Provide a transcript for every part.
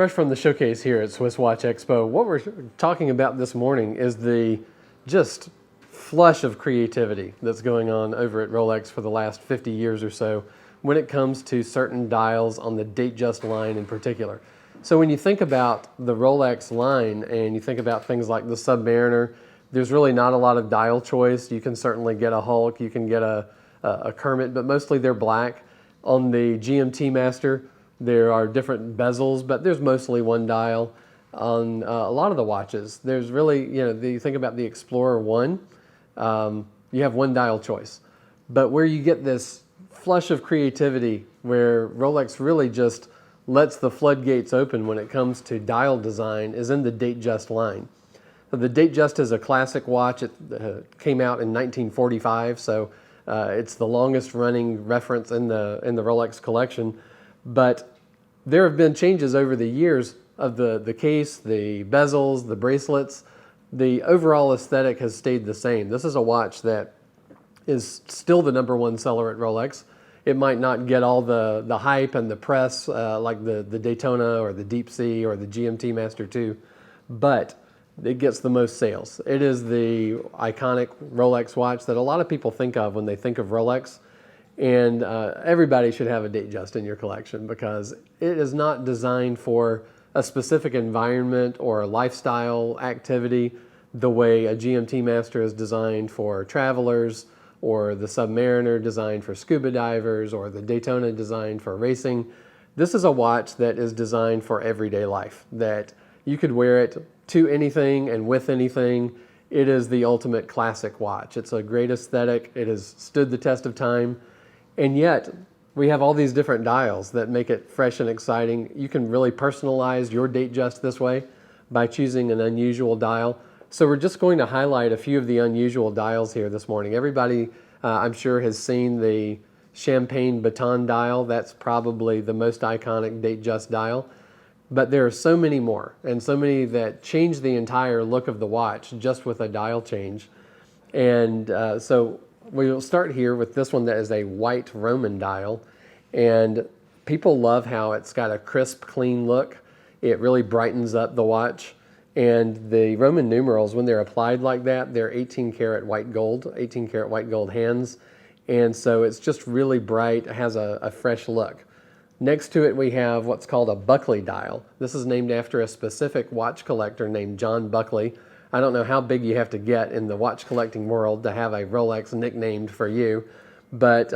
Fresh from the showcase here at SwissWatchExpo, what we're talking about this morning is the just flush of creativity that's going on over at Rolex for the last 50 years or so when it comes to certain dials on the Datejust line in particular. So when you think about the Rolex line and you think about things like the Submariner, there's really not a lot of dial choice. You can certainly get a Hulk, you can get a Kermit, but mostly they're black. On the GMT Master, there are different bezels, but there's mostly one dial. On a lot of the watches, there's really, you think about the Explorer 1, you have one dial choice. But where you get this flush of creativity, where Rolex really just lets the floodgates open when it comes to dial design, is in the Datejust line. So the Datejust is a classic watch. It came out in 1945, so it's the longest running reference in the Rolex collection. But there have been changes over the years of the case, the bezels, the bracelets. The overall aesthetic has stayed the same. This is a watch that is still the #1 seller at Rolex. It might not get all the hype and the press like the Daytona or the Deep Sea or the GMT Master 2, but it gets the most sales. It is the iconic Rolex watch that a lot of people think of when they think of Rolex. And everybody should have a Datejust in your collection because it is not designed for a specific environment or a lifestyle activity the way a GMT Master is designed for travelers, or the Submariner designed for scuba divers, or the Daytona designed for racing. This is a watch that is designed for everyday life, that you could wear it to anything and with anything. It is the ultimate classic watch. It's a great aesthetic. It has stood the test of time. And yet, we have all these different dials that make it fresh and exciting. You can really personalize your Datejust this way by choosing an unusual dial. So we're just going to highlight a few of the unusual dials here this morning. Everybody, I'm sure, has seen the champagne baton dial. That's probably the most iconic Datejust dial. But there are so many more, and so many that change the entire look of the watch just with a dial change. And so we'll start here with this one that is a white Roman dial, and people love how it's got a crisp, clean look. It really brightens up the watch, and the Roman numerals, when they're applied like that, they're 18 karat white gold hands, and so it's just really bright. It has a fresh look. Next to it we have what's called a Buckley dial. This is named after a specific watch collector named John Buckley. I don't know how big you have to get in the watch collecting world to have a Rolex nicknamed for you, but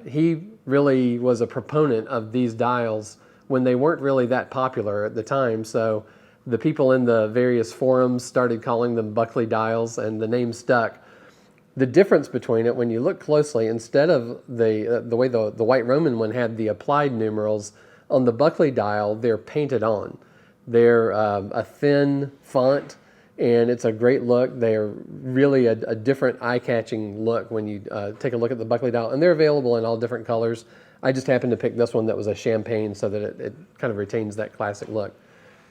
he really was a proponent of these dials when they weren't really that popular at the time. So the people in the various forums started calling them Buckley dials, and the name stuck. The difference between it, when you look closely, instead of the way the white Roman one had the applied numerals, on the Buckley dial, they're painted on. They're a thin font, and it's a great look. They're really a different eye-catching look when you take a look at the Buckley dial, and they're available in all different colors. I just happened to pick this one that was a champagne so that it kind of retains that classic look.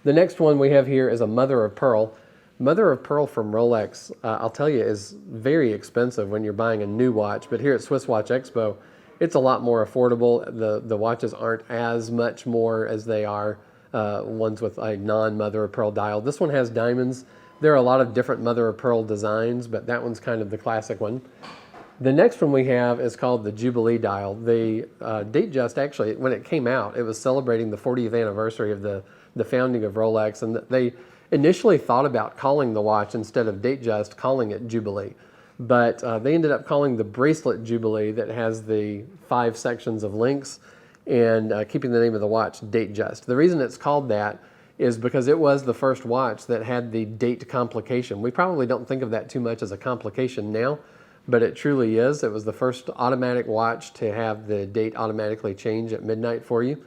The next one we have here is a mother of pearl. Mother of pearl from Rolex, I'll tell you, is very expensive when you're buying a new watch, but here at SwissWatchExpo, it's a lot more affordable. The watches aren't as much more as they are ones with a non-mother of pearl dial. This one has diamonds. There are a lot of different mother of pearl designs, but that one's kind of the classic one. The next one we have is called the Jubilee dial. The Datejust, actually, when it came out, it was celebrating the 40th anniversary of the founding of Rolex, and they initially thought about calling the watch, instead of Datejust, calling it Jubilee. But they ended up calling the bracelet Jubilee, that has the 5 sections of links, and keeping the name of the watch Datejust. The reason it's called that is because it was the first watch that had the date complication. We probably don't think of that too much as a complication now, but it truly is. It was the first automatic watch to have the date automatically change at midnight for you.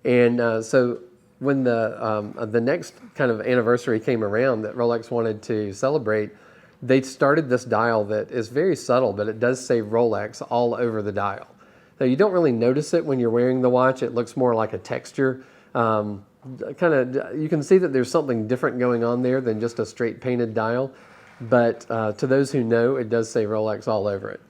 And so when the next kind of anniversary came around that Rolex wanted to celebrate, they started this dial that is very subtle, but it does say Rolex all over the dial. Now, you don't really notice it when you're wearing the watch. It looks more like a texture. You can see that there's something different going on there than just a straight painted dial, but to those who know, it does say Rolex all over it.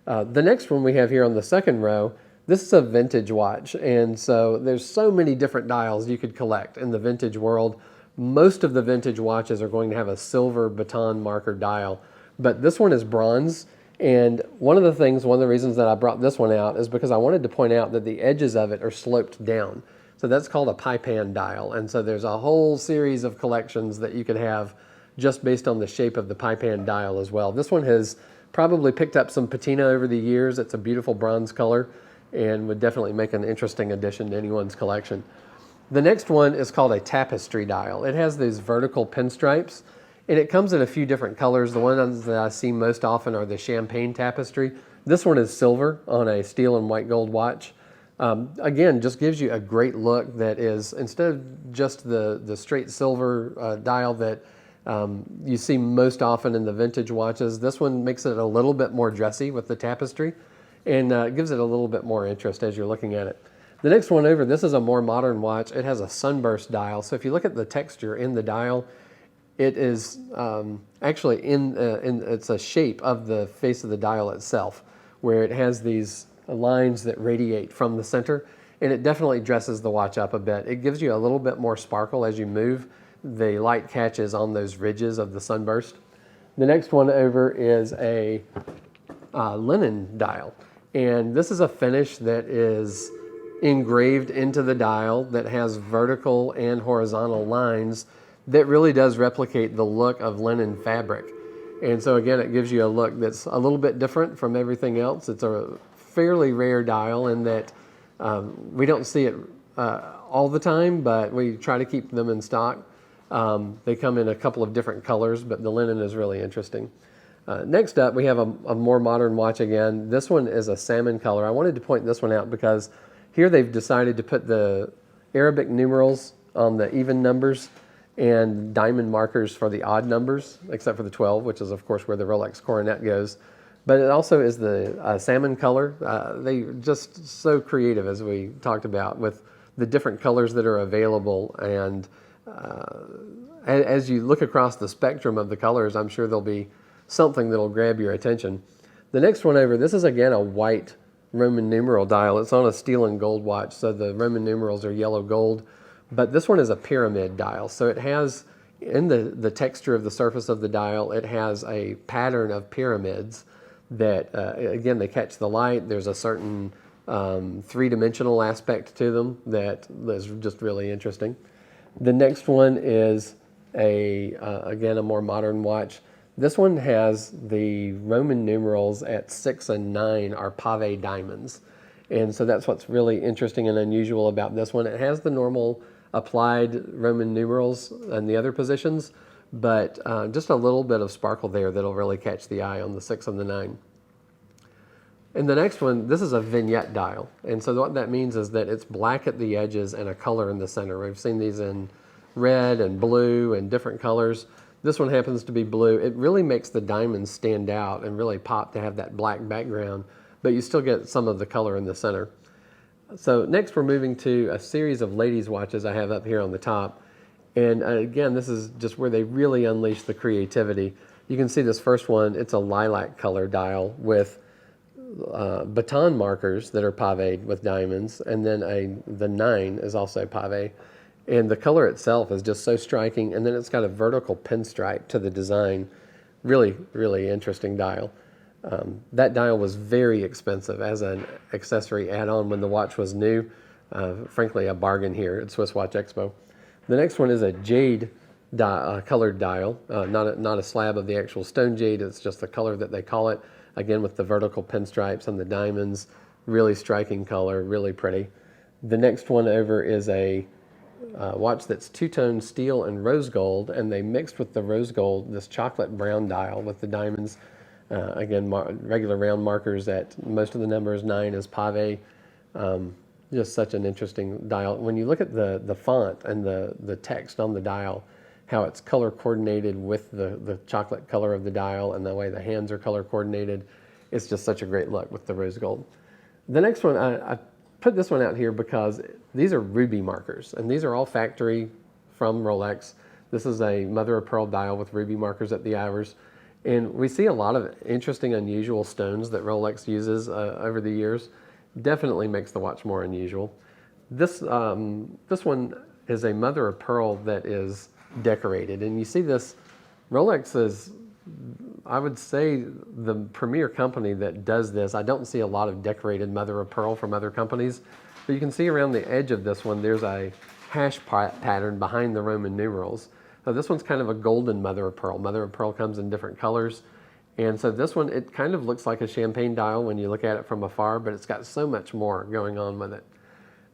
The next one we have here on the second row, This is a vintage watch, and so there's so many different dials you could collect in the vintage world. Most of the vintage watches are going to have a silver baton marker dial, but this one is bronze. And one of the reasons that I brought this one out is because I wanted to point out that the edges of it are sloped down. So that's called a pie pan dial. And so there's a whole series of collections that you could have just based on the shape of the pie pan dial as well. This one has probably picked up some patina over the years. It's a beautiful bronze color and would definitely make an interesting addition to anyone's collection. The next one is called a tapestry dial. It has these vertical pinstripes, and it comes in a few different colors. The ones that I see most often are the champagne tapestry. This one is silver on a steel and white gold watch. Again, just gives you a great look that is, instead of just the straight silver dial that you see most often in the vintage watches, this one makes it a little bit more dressy with the tapestry and gives it a little bit more interest as you're looking at it. The next one over, this is a more modern watch. It has a sunburst dial. So if you look at the texture in the dial, it is actually it's a shape of the face of the dial itself, where it has these lines that radiate from the center, and it definitely dresses the watch up a bit. It gives you a little bit more sparkle as you move. The light catches on those ridges of the sunburst. The next one over is a linen dial, and this is a finish that is engraved into the dial that has vertical and horizontal lines that really does replicate the look of linen fabric. And so again, it gives you a look that's a little bit different from everything else. It's a fairly rare dial in that we don't see it all the time, but we try to keep them in stock. They come in a couple of different colors, but the linen is really interesting. Next up, we have a more modern watch again. This one is a salmon color. I wanted to point this one out because here they've decided to put the Arabic numerals on the even numbers and diamond markers for the odd numbers, except for the 12, which is of course where the Rolex coronet goes. But it also is the salmon color. They just so creative, as we talked about, with the different colors that are available. And as you look across the spectrum of the colors, I'm sure there'll be something that'll grab your attention. The next one over, this is again a white Roman numeral dial. It's on a steel and gold watch, so the Roman numerals are yellow gold. But this one is a pyramid dial, so it has, in the texture of the surface of the dial, it has a pattern of pyramids that, again, they catch the light. There's a certain three-dimensional aspect to them that is just really interesting. The next one is again, a more modern watch. This one has the Roman numerals at 6 and 9 are pave diamonds. And so that's what's really interesting and unusual about this one. It has the normal applied Roman numerals in the other positions, but just a little bit of sparkle there that'll really catch the eye on the 6 and the 9. And the next one, this is a vignette dial. And so what that means is that it's black at the edges and a color in the center. We've seen these in red and blue and different colors. This one happens to be blue. It really makes the diamonds stand out and really pop to have that black background, but you still get some of the color in the center. So next we're moving to a series of ladies' watches I have up here on the top. And again, this is just where they really unleash the creativity. You can see this first one, it's a lilac color dial with baton markers that are paved with diamonds, and then the 9 is also pave. And the color itself is just so striking, and then it's got a vertical pinstripe to the design. Really, really interesting dial. That dial was very expensive as an accessory add-on when the watch was new. Frankly, a bargain here at SwissWatchExpo. The next one is a jade colored dial, not a slab of the actual stone jade, it's just the color that they call it. Again, with the vertical pinstripes and the diamonds, really striking color, really pretty. The next one over is a watch that's two-tone steel and rose gold, and they mixed with the rose gold this chocolate brown dial with the diamonds. Again, regular round markers at most of the numbers. 9 is pave. Just such an interesting dial. When you look at the font and the text on the dial, how it's color coordinated with the chocolate color of the dial and the way the hands are color coordinated, it's just such a great look with the rose gold. The next one, I put this one out here because these are ruby markers, and these are all factory from Rolex. This is a mother of pearl dial with ruby markers at the hours. And we see a lot of interesting, unusual stones that Rolex uses over the years. definitely makes the watch more unusual. This one is a mother of pearl that is decorated, and you see this. Rolex is, I would say, the premier company that does this. I don't see a lot of decorated mother of pearl from other companies, but you can see around the edge of this one there's a hash pattern behind the Roman numerals. So this one's kind of a golden mother of pearl. Mother of pearl comes in different colors. And so this one, it kind of looks like a champagne dial when you look at it from afar, but it's got so much more going on with it.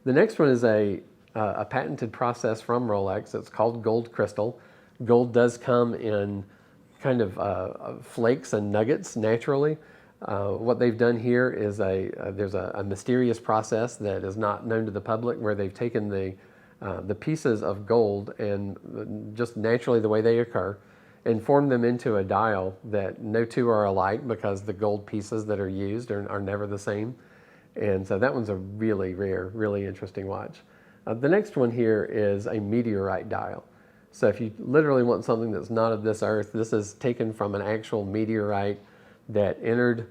The next one is a patented process from Rolex. It's called gold crystal. Gold does come in kind of flakes and nuggets naturally. What they've done here is there's a mysterious process that is not known to the public, where they've taken the pieces of gold and just naturally the way they occur, and form them into a dial that no two are alike, because the gold pieces that are used are never the same. And so that one's a really rare, really interesting watch. The next one here is a meteorite dial. So if you literally want something that's not of this earth, this is taken from an actual meteorite that entered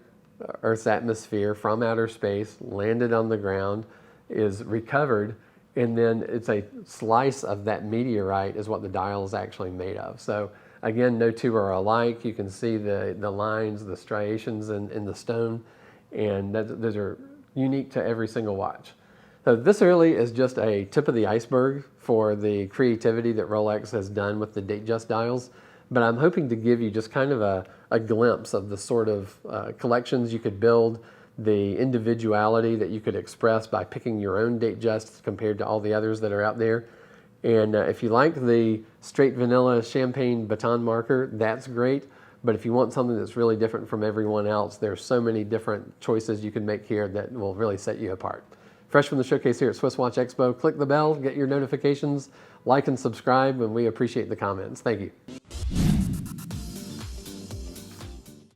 Earth's atmosphere from outer space, landed on the ground, is recovered, and then it's a slice of that meteorite is what the dial is actually made of. So again, no two are alike. You can see the lines, the striations in the stone, and those are unique to every single watch. So this really is just a tip of the iceberg for the creativity that Rolex has done with the Datejust dials, but I'm hoping to give you just kind of a glimpse of the sort of collections you could build, the individuality that you could express by picking your own Datejust compared to all the others that are out there. And if you like the straight vanilla champagne baton marker, that's great. But if you want something that's really different from everyone else, there's so many different choices you can make here that will really set you apart. Fresh from the showcase here at SwissWatchExpo, click the bell, get your notifications, like and subscribe, and we appreciate the comments. Thank you.